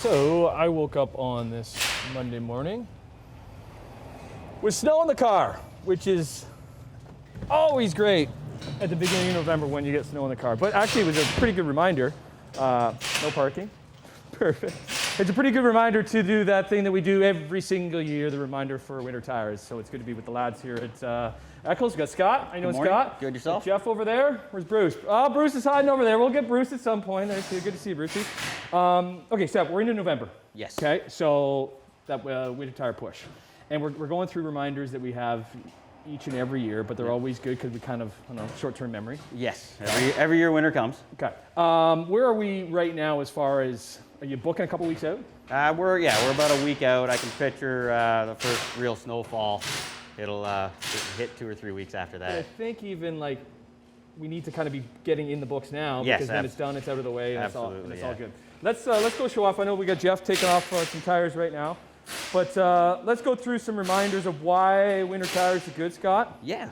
So I woke up on this Monday morning with snow in the car, which is always great at the beginning of November when you get snow in the car. But actually it was a pretty good reminder. No parking, perfect. It's a pretty good reminder to do that thing that we do every single year, the reminder for winter tires. So it's good to be with the lads here at Eccles. We got Scott. I know Scott. Good, yourself? Jeff over there. Where's Bruce? Oh, Bruce is hiding over there. We'll get Bruce at some point. Good to see you, Brucey. Okay, so we're into November. Yes. Okay, so that winter tire push. And we're going through reminders that we have each and every year, but they're always good because we kind of, short-term memory. Yes, every year winter comes. Okay. Where are we right now as far as, are you booking a couple weeks out? We're about a week out. I can picture the first real snowfall. It'll hit 2 or 3 weeks after that. I think even like we need to kind of be getting in the books now because then it's done, it's out of the way, and it's all good. Let's go show off. I know we got Jeff taking off some tires right now, but let's go through some reminders of why winter tires are good, Scott. Yeah.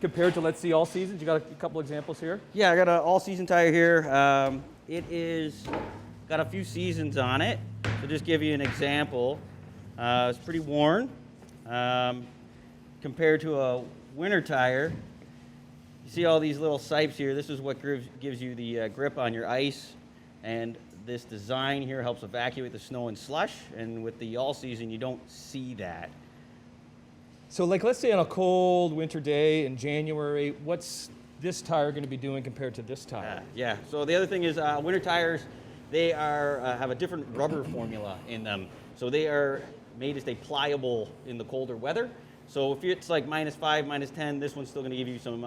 Compared to, let's see, all seasons. You got a couple examples here? Yeah, I got an all-season tire here. It is got a few seasons on it. So just give you an example. It's pretty worn. Compared to a winter tire, you see all these little sipes here. This is what gives you the grip on your ice, and this design here helps evacuate the snow and slush, and with the all-season, you don't see that. So like, let's say on a cold winter day in January, what's this tire going to be doing compared to this tire? Yeah, so the other thing is winter tires, they have a different rubber formula in them. So they are made to stay pliable in the colder weather. So if it's like -5, -10, this one's still going to give you some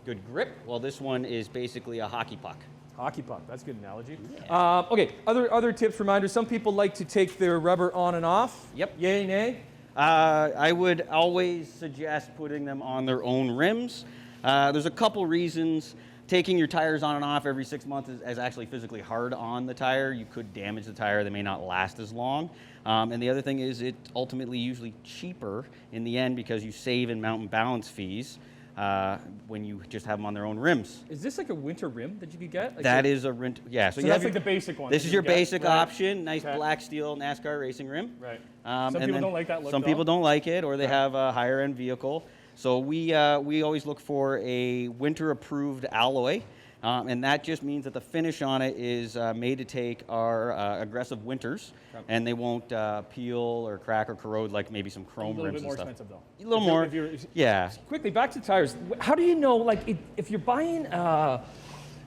good grip. Well, this one is basically a hockey puck. Hockey puck, that's a good analogy. Yeah. Okay, other tips, reminders. Some people like to take their rubber on and off. Yep. Yay, nay? I would always suggest putting them on their own rims. There's a couple reasons. Taking your tires on and off every 6 months is actually physically hard on the tire. You could damage the tire. They may not last as long. And the other thing is it's ultimately usually cheaper in the end because you save in mountain balance fees when you just have them on their own rims. Is this like a winter rim that you could get? Like that is a rent. Yeah. So that's like the basic one. This is your basic option. Nice Okay. black steel NASCAR racing rim. Right. Some people don't like that look. Some people don't like it, or they have a higher end vehicle. So we always look for a winter approved alloy. And that just means that the finish on it is made to take our aggressive winters, and they won't peel or crack or corrode like maybe some chrome rims and stuff. A little bit more expensive though. A little more, yeah. Quickly, back to tires. How do you know, like, if you're buying,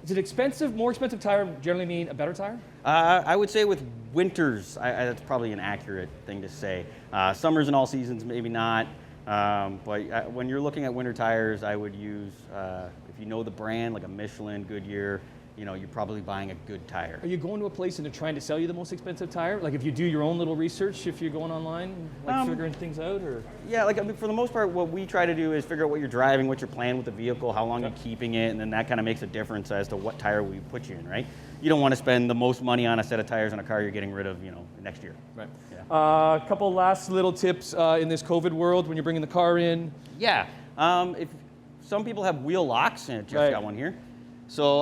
is it expensive, more expensive tire generally mean a better tire? I would say with winters, that's probably an accurate thing to say. Summers and all seasons, maybe not. But when you're looking at winter tires, I would use, if you know the brand, like a Michelin, Goodyear, you're probably buying a good tire. Are you going to a place and they're trying to sell you the most expensive tire? Like if you do your own little research, if you're going online, like figuring things out, or? Yeah, like for the most part, what we try to do is figure out what you're driving, what you're planning with the vehicle, how long you're keeping it, and then that kind of makes a difference as to what tire we put you in, right? You don't want to spend the most money on a set of tires on a car you're getting rid of, next year. Right. Yeah. A couple last little tips in this COVID world when you're bringing the car in. Yeah. If some people have wheel locks, and Jeff's got one here. So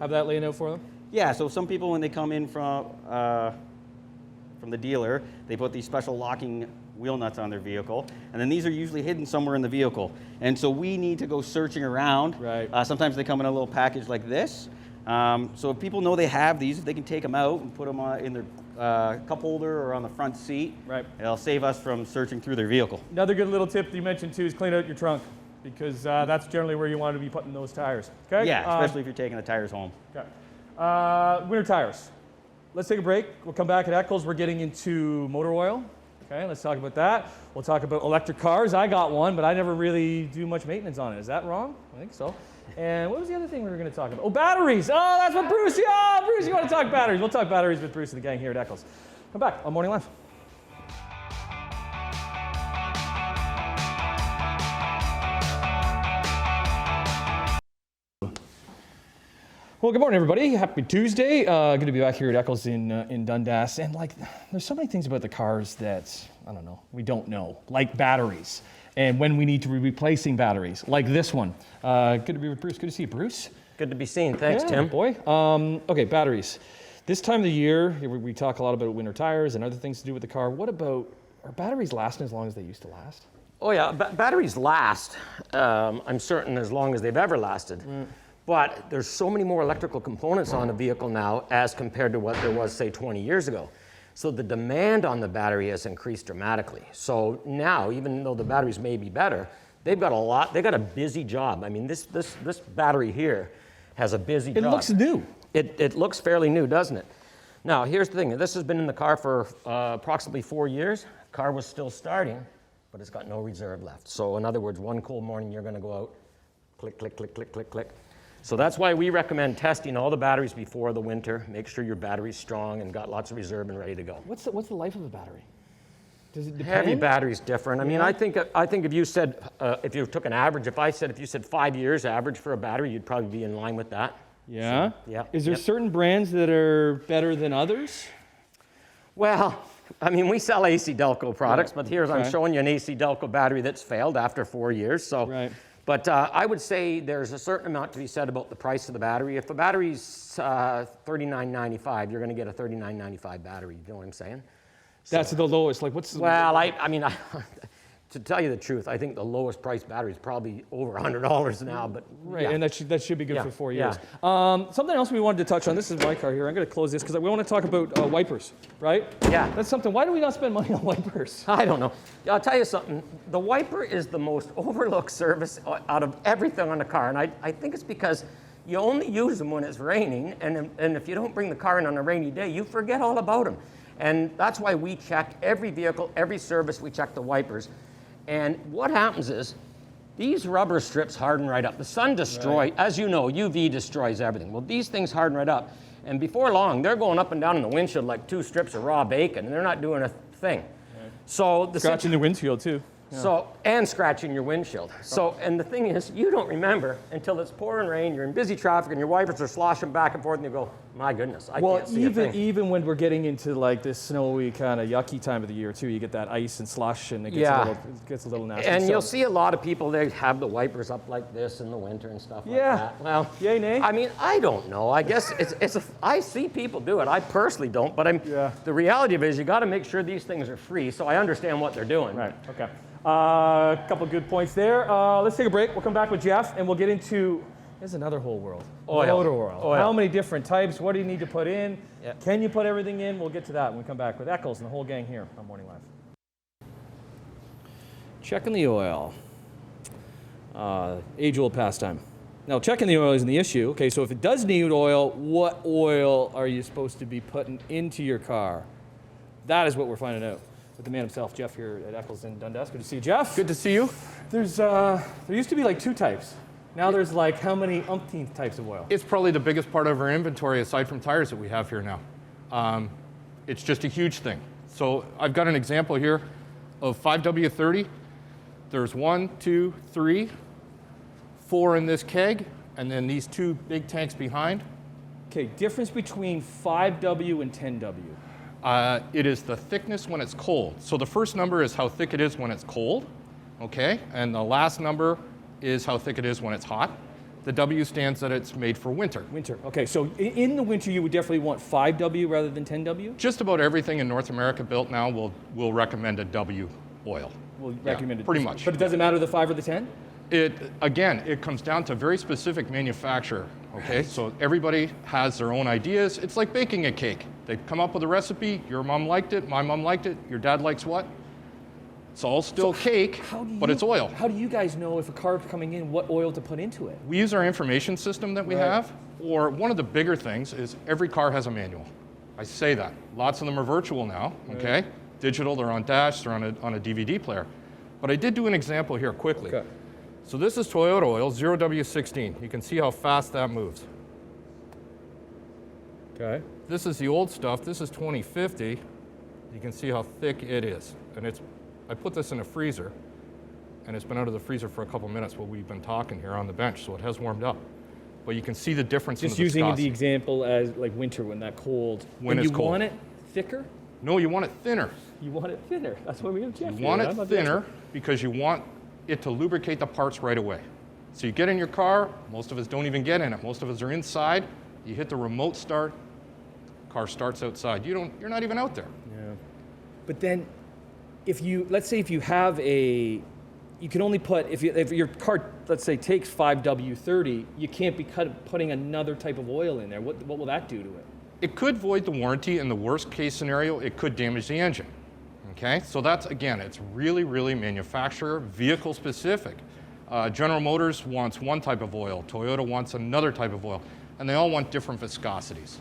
have that laying out for them. Yeah. So some people, when they come in from the dealer, they put these special locking wheel nuts on their vehicle, and then these are usually hidden somewhere in the vehicle. And so we need to go searching around. Right. Sometimes they come in a little package like this. So if people know they have these, if they can take them out and put them in their cup holder or on the front seat, right, it'll save us from searching through their vehicle. Another good little tip you mentioned too is clean out your trunk, because that's generally where you want to be putting those tires. Okay. Yeah, especially if you're taking the tires home. Okay. Winter tires. Let's take a break. We'll come back at Eccles. We're getting into motor oil. Okay, let's talk about that. We'll talk about electric cars. I got one, but I never really do much maintenance on it. Is that wrong? I think so. And what was the other thing we were going to talk about? Oh, batteries. Oh, that's what Bruce. Yeah, Bruce, you want to talk batteries? We'll talk batteries with Bruce and the gang here at Eccles. Come back on Morning Live. Well, good morning, everybody. Happy Tuesday. Good to be back here at Eccles in Dundas. And like, there's so many things about the cars that, I don't know, we don't know, like batteries. And when we need to be replacing batteries, like this one. Good to be with Bruce. Good to see you, Bruce. Good to be seen. Thanks, Yeah, Tim. Boy. Okay, batteries. This time of the year, we talk a lot about winter tires and other things to do with the car. What about, are batteries lasting as long as they used to last? Oh yeah, batteries last, I'm certain, as long as they've ever lasted. But there's so many more electrical components on a vehicle now as compared to what there was, say, 20 years ago. So the demand on the battery has increased dramatically. So now, even though the batteries may be better, they've got a busy job. I mean, this battery here has a busy job. It looks new. It looks fairly new, doesn't it? Now, here's the thing. This has been in the car for approximately 4 years. The car was still starting, but it's got no reserve left. So in other words, one cold morning, you're going to go out, click, click, click, click, click, click. So that's why we recommend testing all the batteries before the winter. Make sure your battery's strong and got lots of reserve and ready to go. What's the life of a battery? Does it depend? Every battery's different. I mean, I think if you said, if you took an average, if you said 5 years average for a battery, you'd probably be in line with that. Yeah? So, yeah. Is there certain brands that are better than others? Well, I mean, we sell AC Delco products, but here's, I'm showing you an AC Delco battery that's failed after 4 years. So, but I would say there's a certain amount to be said about the price of the battery. If a battery's $39.95, you're going to get a $39.95 battery. You know what I'm saying? That's the lowest. Like, what's the... Well, I mean, to tell you the truth, I think the lowest price battery is probably over $100 now. But right, and that should be good for 4 years. Something else we wanted to touch on. This is my car here. I'm going to close this because we want to talk about wipers, right? Yeah. That's something. Why do we not spend money on wipers? I don't know. I'll tell you something. The wiper is the most overlooked service out of everything on the car, and I think it's because you only use them when it's raining, and if you don't bring the car in on a rainy day, you forget all about them. And that's why we check every vehicle, every service, we check the wipers. And what happens is, these rubber strips harden right up. The sun destroys, as you know, UV destroys everything. Well, these things harden right up. And before long, they're going up and down in the windshield like 2 strips of raw bacon, and they're not doing a thing. So scratching the windshield too. So, and scratching your windshield. So, and the thing is, you don't remember until it's pouring rain, you're in busy traffic, and your wipers are sloshing back and forth, and you go, my goodness, I can't see a thing. Even when we're getting into like this snowy kind of yucky time of the year too, you get that ice and slush, and it gets a little nasty. And you'll see a lot of people, they have the wipers up like this in the winter and stuff like that. Well, yay, nay? I mean, I don't know. I guess I see people do it. I personally don't, but the reality of it is you got to make sure these things are free, so I understand what they're doing. Right, okay. A couple good points there. Let's take a break. We'll come back with Jeff, and we'll get into, there's another whole world. Motor oil. How many different types? What do you need to put in? Can you put everything in? We'll get to that when we come back with Eccles and the whole gang here on Morning Live. Checking the oil. Age-old pastime. Now, checking the oil isn't the issue. Okay, so if it does need oil, what oil are you supposed to be putting into your car? That is what we're finding out with the man himself, Jeff, here at Eccles in Dundas. Good to see you, Jeff. Good to see you. There used to be like 2 types. Now there's like how many umpteenth types of oil? It's probably the biggest part of our inventory aside from tires that we have here now. It's just a huge thing. So I've got an example here of 5W30. There's 1, 2, 3, 4 in this keg, and then these 2 big tanks behind. Okay, difference between 5W and 10W. It is the thickness when it's cold. So the first number is how thick it is when it's cold, okay? And the last number is how thick it is when it's hot. The W stands that it's made for winter. Winter, okay. So in the winter, you would definitely want 5W rather than 10W? Just about everything in North America built now will recommend a W oil. Will recommend it. Pretty much. But it doesn't matter the 5 or the 10? It comes down to very specific manufacturer, okay? So everybody has their own ideas. It's like baking a cake. They come up with a recipe, your mom liked it, my mom liked it, your dad likes what? It's all still cake, but it's oil. How do you guys know if a car's coming in, what oil to put into it? We use our information system that we have, or one of the bigger things is every car has a manual. I say that. Lots of them are virtual now, okay? Digital, they're on dash, they're on a DVD player. But I did do an example here quickly. Okay. So this is Toyota oil, 0W16. You can see how fast that moves. Okay. This is the old stuff. This is 2050. You can see how thick it is. And I put this in a freezer, and it's been out of the freezer for a couple minutes while we've been talking here on the bench, so it has warmed up. But you can see the difference in the viscosity. Just using the example as like winter when that cold. When it's cold. You want it thicker? No, you want it thinner. You want it thinner. That's why we have Jeff. You want it thinner because you want it to lubricate the parts right away. So you get in your car, most of us don't even get in it. Most of us are inside. You hit the remote start, Car starts outside. You're not even out there. Yeah. But then, let's say if you have you can only put, if your car, let's say, takes 5W30, you can't be putting another type of oil in there. What will that do to it? It could void the warranty. In the worst case scenario, it could damage the engine. Okay, so that's, again, it's really, really manufacturer, vehicle specific. General Motors wants one type of oil, Toyota wants another type of oil, and they all want different viscosities.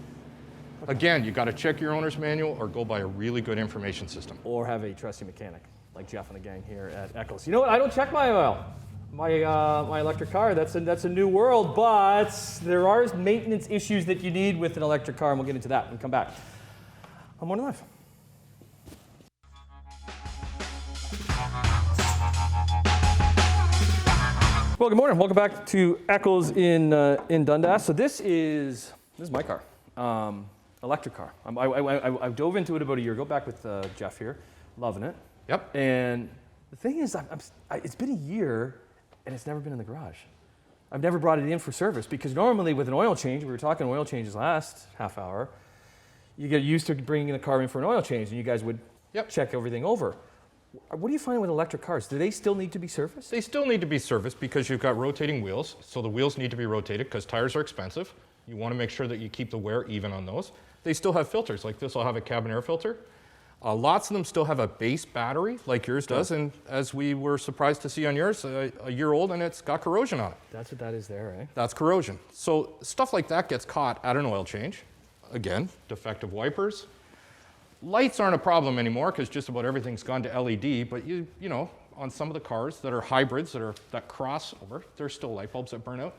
Again, you got to check your owner's manual or go by a really good information system. Or have a trusty mechanic like Jeff and the gang here at Eccles. You know what? I don't check my oil. My electric car, that's a new world, but there are maintenance issues that you need with an electric car, and we'll get into that when we come back on Morning Live. Well, good morning. Welcome back to Eccles in Dundas. So this is my car, electric car. I dove into it about a year ago, back with Jeff here, loving it. Yep. And the thing is, it's been a year, and it's never been in the garage. I've never brought it in for service because normally with an oil change, we were talking oil changes last half hour, you get used to bringing the car in for an oil change, and you guys would check everything over. What do you find with electric cars? Do they still need to be serviced? They still need to be serviced because you've got rotating wheels, so the wheels need to be rotated because tires are expensive. You want to make sure that you keep the wear even on those. They still have filters, like this will have a cabin air filter. Lots of them still have a base battery, like yours does, and as we were surprised to see on yours, a year old and it's got corrosion on it. That's what that is there, eh? That's corrosion. So stuff like that gets caught at an oil change. Again, defective wipers. Lights aren't a problem anymore because just about everything's gone to LED, but you know, on some of the cars that are hybrids, that cross over, there's still light bulbs that burn out.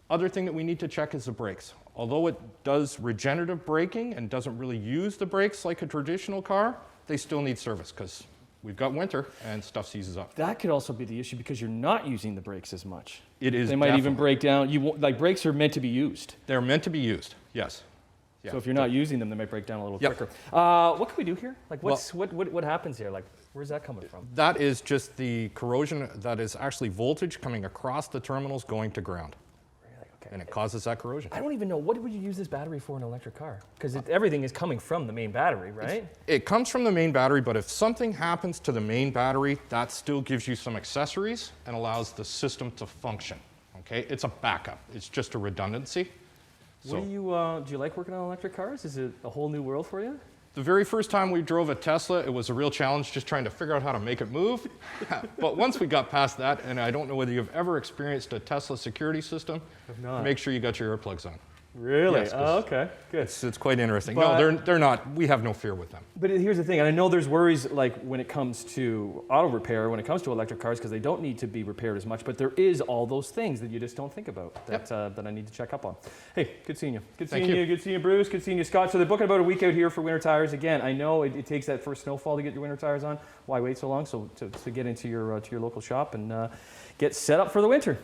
Other thing that we need to check is the brakes. Although it does regenerative braking and doesn't really use the brakes like a traditional car, they still need service because we've got winter and stuff seizes up. That could also be the issue because you're not using the brakes as much. It is. They might even break down. Like brakes are meant to be used. They're meant to be used, yes. Yeah. So if you're not using them, they might break down a little quicker. What can we do here? Like what happens here? Like where's that coming from? That is just the corrosion that is actually voltage coming across the terminals going to ground. Really? Okay. And it causes that corrosion. I don't even know, what would you use this battery for in an electric car? Because everything is coming from the main battery, right? It comes from the main battery, but if something happens to the main battery, that still gives you some accessories and allows the system to function. Okay, it's a backup. It's just a redundancy. So, do you like working on electric cars? Is it a whole new world for you? The very first time we drove a Tesla, it was a real challenge just trying to figure out how to make it move. But once we got past that, and I don't know whether you've ever experienced a Tesla security system, make sure you got your earplugs on. Really? Yes, okay, good. It's quite interesting. But, no, they're not. We have no fear with them. But here's the thing, and I know there's worries like when it comes to auto repair, when it comes to electric cars, because they don't need to be repaired as much, but there is all those things that you just don't think about that, that I need to check up on. Hey, good seeing you. Good seeing you. Good seeing you, Bruce. Good seeing you, Scott. So they're booking about a week out here for winter tires. Again, I know it takes that first snowfall to get your winter tires on. Why wait so long? So to get into your local shop and get set up for the winter.